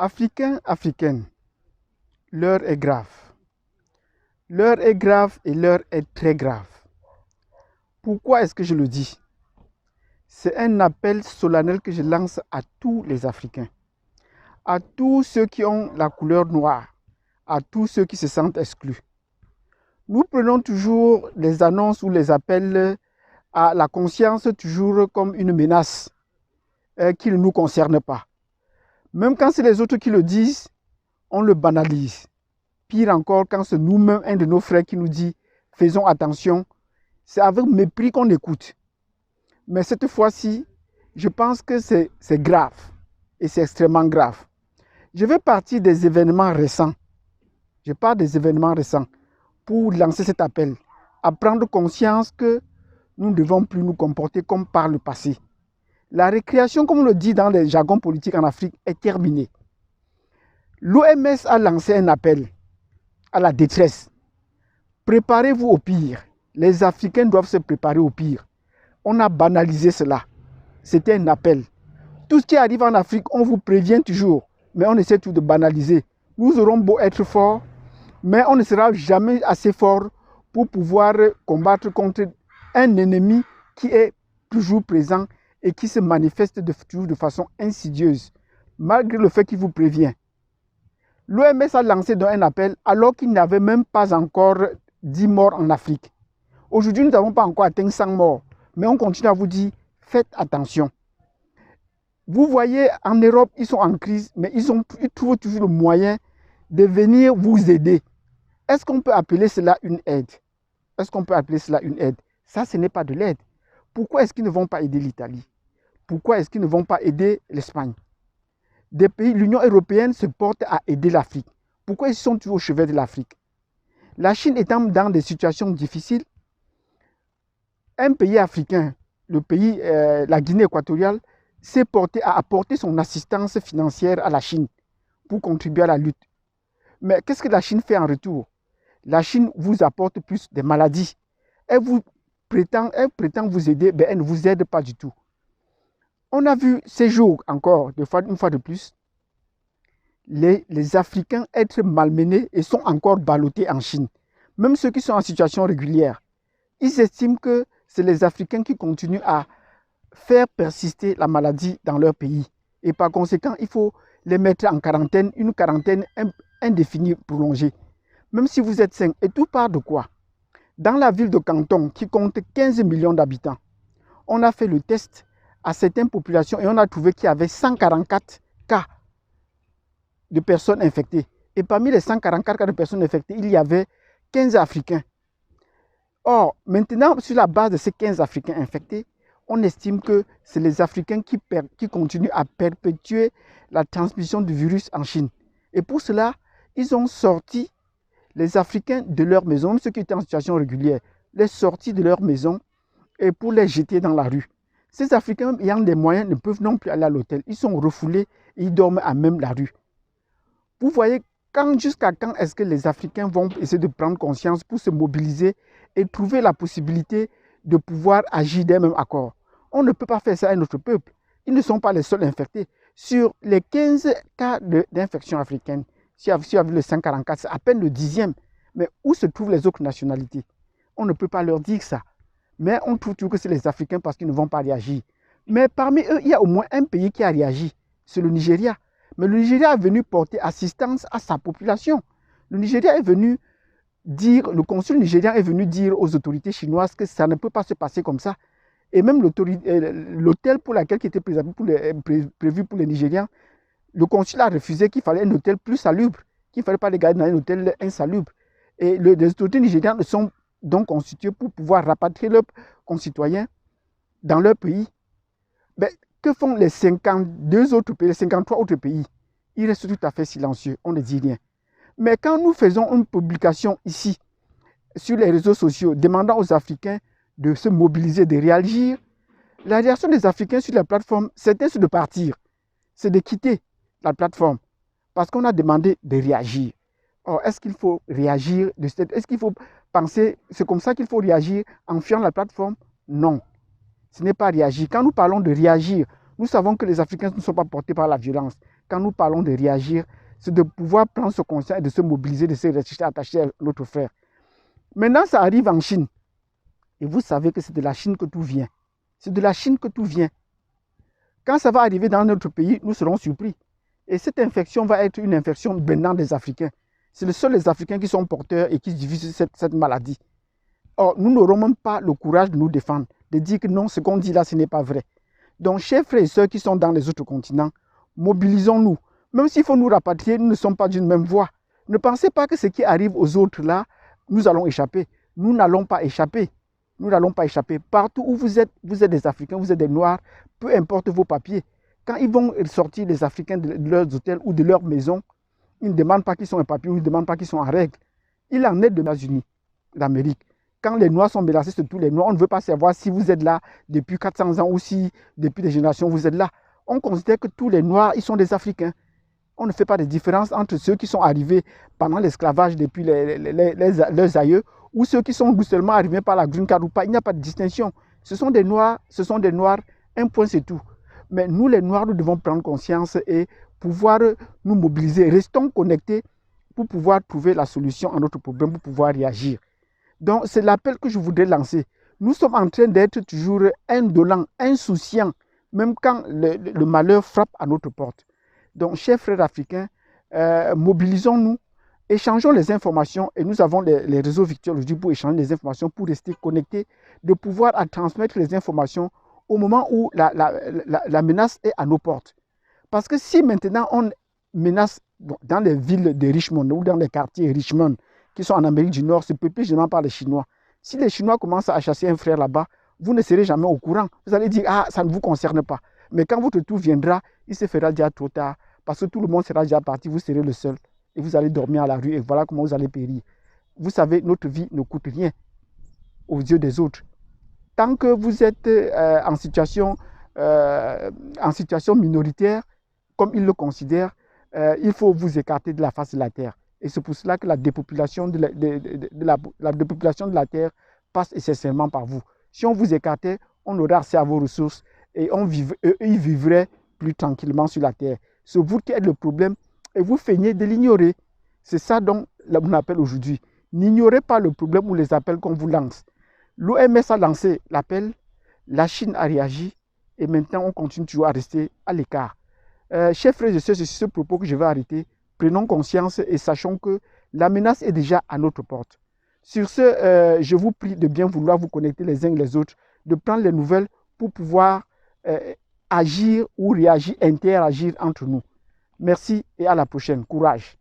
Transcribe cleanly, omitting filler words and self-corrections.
Africains, Africaines, l'heure est grave. L'heure est grave et l'heure est très grave. Pourquoi est-ce que je le dis? C'est un appel solennel que je lance à tous les Africains, à tous ceux qui ont la couleur noire, à tous ceux qui se sentent exclus. Nous prenons toujours les annonces ou les appels à la conscience toujours comme une menace qui ne nous concerne pas. Même quand c'est les autres qui le disent, on le banalise. Pire encore, quand c'est nous-mêmes, un de nos frères qui nous dit « faisons attention », c'est avec mépris qu'on écoute. Mais cette fois-ci, je pense que c'est grave et c'est extrêmement grave. Je vais partir des événements récents. Je pars des événements récents pour lancer cet appel, à prendre conscience que nous ne devons plus nous comporter comme par le passé. La récréation, comme on le dit dans les jargons politiques en Afrique, est terminée. L'OMS a lancé un appel à la détresse. Préparez-vous au pire. Les Africains doivent se préparer au pire. On a banalisé cela. C'était un appel. Tout ce qui arrive en Afrique, on vous prévient toujours, mais on essaie tout de banaliser. Nous aurons beau être forts, mais on ne sera jamais assez fort pour pouvoir combattre contre un ennemi qui est toujours présent et qui se manifeste toujours de façon insidieuse, malgré le fait qu'il vous prévient. L'OMS a lancé un appel alors qu'il n'y avait même pas encore 10 morts en Afrique. Aujourd'hui, nous n'avons pas encore atteint 100 morts, mais on continue à vous dire, faites attention. Vous voyez, en Europe, ils sont en crise, mais ils trouvent toujours le moyen de venir vous aider. Est-ce qu'on peut appeler cela une aide? Est-ce qu'on peut appeler cela une aide? Ça, ce n'est pas de l'aide. Pourquoi est-ce qu'ils ne vont pas aider l'Italie? Pourquoi est-ce qu'ils ne vont pas aider l'Espagne? Des pays, l'Union européenne se porte à aider l'Afrique. Pourquoi ils sont toujours au chevet de l'Afrique? La Chine étant dans des situations difficiles, un pays africain, la Guinée équatoriale, s'est porté à apporter son assistance financière à la Chine pour contribuer à la lutte. Mais qu'est-ce que la Chine fait en retour? La Chine vous apporte plus des maladies. Elle prétend vous aider, mais elle ne vous aide pas du tout. On a vu ces jours encore, une fois de plus, les Africains être malmenés et sont encore ballottés en Chine. Même ceux qui sont en situation régulière. Ils estiment que c'est les Africains qui continuent à faire persister la maladie dans leur pays. Et par conséquent, il faut les mettre en quarantaine, une quarantaine indéfinie, prolongée. Même si vous êtes 5. Et tout part de quoi? Dans la ville de Canton, qui compte 15 millions d'habitants, on a fait le test à certaines populations et on a trouvé qu'il y avait 144 cas de personnes infectées. Et parmi les 144 cas de personnes infectées, il y avait 15 Africains. Or, maintenant, sur la base de ces 15 Africains infectés, on estime que c'est les Africains qui continuent à perpétuer la transmission du virus en Chine. Et pour cela, ils ont sorti les Africains de leur maison, même ceux qui étaient en situation régulière, les sortis de leur maison et pour les jeter dans la rue. Ces Africains ayant des moyens ne peuvent non plus aller à l'hôtel. Ils sont refoulés et ils dorment à même la rue. Vous voyez, jusqu'à quand est-ce que les Africains vont essayer de prendre conscience pour se mobiliser et trouver la possibilité de pouvoir agir d'un même accord? On ne peut pas faire ça à notre peuple. Ils ne sont pas les seuls infectés. Sur les 15 cas d'infection africaine, si vous avez le 144, c'est à peine le 10e. Mais où se trouvent les autres nationalités? On ne peut pas leur dire ça. Mais on trouve toujours que c'est les Africains parce qu'ils ne vont pas réagir. Mais parmi eux, il y a au moins un pays qui a réagi. C'est le Nigeria. Mais le Nigeria est venu porter assistance à sa population. Le Nigeria est venu dire, le consul nigérien est venu dire aux autorités chinoises que ça ne peut pas se passer comme ça. Et même l'hôtel pour lequel qui était prévu pour les Nigériens, le consul a refusé qu'il fallait un hôtel plus salubre, qu'il ne fallait pas les garder dans un hôtel insalubre. Et les autorités nigériennes sont donc constituées pour pouvoir rapatrier leurs concitoyens dans leur pays. Mais que font les 52 autres pays, les 53 autres pays? Ils restent tout à fait silencieux, on ne dit rien. Mais quand nous faisons une publication ici, sur les réseaux sociaux, demandant aux Africains de se mobiliser, de réagir, la réaction des Africains sur la plateforme, c'était de partir, c'est de quitter la plateforme, parce qu'on a demandé de réagir. Or, est-ce qu'il faut réagir? Est-ce qu'il faut penser, c'est comme ça qu'il faut réagir en fuyant la plateforme? Non, ce n'est pas réagir. Quand nous parlons de réagir, Nous savons que les Africains ne sont pas portés par la violence. Quand nous parlons de réagir, c'est de pouvoir prendre ce conscience et de se mobiliser, de se rester attaché à notre frère. Maintenant, ça arrive en Chine. Et vous savez que c'est de la Chine que tout vient. C'est de la Chine que tout vient. Quand ça va arriver dans notre pays, nous serons surpris. Et cette infection va être une infection venant des Africains. C'est les seuls Africains qui sont porteurs et qui diffusent cette maladie. Or, nous n'aurons même pas le courage de nous défendre, de dire que non, ce qu'on dit là, ce n'est pas vrai. Donc, chers frères et sœurs qui sont dans les autres continents, mobilisons-nous. Même s'il faut nous rapatrier, nous ne sommes pas d'une même voie. Ne pensez pas que ce qui arrive aux autres là, nous allons échapper. Nous n'allons pas échapper. Nous n'allons pas échapper. Partout où vous êtes des Africains, vous êtes des Noirs, peu importe vos papiers. Quand ils vont sortir les Africains de leurs hôtels ou de leurs maisons, ils ne demandent pas qu'ils sont en papier ou ils ne demandent pas qu'ils sont en règle. Il en est des États-Unis d'Amérique. Quand les Noirs sont menacés, c'est tous les Noirs. On ne veut pas savoir si vous êtes là depuis 400 ans ou si depuis des générations vous êtes là. On considère que tous les Noirs, ils sont des Africains. On ne fait pas de différence entre ceux qui sont arrivés pendant l'esclavage depuis leurs aïeux ou ceux qui sont seulement arrivés par la green card ou pas. Il n'y a pas de distinction. Ce sont des Noirs, un point c'est tout. Mais nous les Noirs, nous devons prendre conscience et pouvoir nous mobiliser. Restons connectés pour pouvoir trouver la solution à notre problème, pour pouvoir réagir. Donc c'est l'appel que je voudrais lancer. Nous sommes en train d'être toujours indolents, insouciants, même quand le malheur frappe à notre porte. Donc, chers frères africains, mobilisons-nous, échangeons les informations et nous avons les réseaux virtuels aujourd'hui pour échanger les informations, pour rester connectés, de pouvoir transmettre les informations au moment où la menace est à nos portes. Parce que si maintenant on menace dans les villes de Richmond ou dans les quartiers Richmond qui sont en Amérique du Nord, c'est peuplé généralement par les Chinois. Si les Chinois commencent à chasser un frère là-bas, vous ne serez jamais au courant. Vous allez dire, ah, ça ne vous concerne pas. Mais quand votre tour viendra, il se fera déjà trop tard. Parce que tout le monde sera déjà parti, vous serez le seul. Et vous allez dormir à la rue et voilà comment vous allez périr. Vous savez, notre vie ne coûte rien aux yeux des autres. Tant que vous êtes en situation minoritaire, comme ils le considèrent, il faut vous écarter de la face de la Terre. Et c'est pour cela que la dépopulation de la Terre passe essentiellement par vous. Si on vous écartait, on aurait accès à vos ressources et ils vivraient plus tranquillement sur la Terre. C'est vous qui êtes le problème et vous feignez de l'ignorer. C'est ça dont on appelle aujourd'hui. N'ignorez pas le problème ou les appels qu'on vous lance. L'OMS a lancé l'appel, la Chine a réagi et maintenant on continue toujours à rester à l'écart. Chers frères et sœurs, c'est sur ce propos que je vais arrêter. Prenons conscience et sachons que la menace est déjà à notre porte. Sur ce, je vous prie de bien vouloir vous connecter les uns et les autres, de prendre les nouvelles pour pouvoir agir ou réagir, interagir entre nous. Merci et à la prochaine. Courage.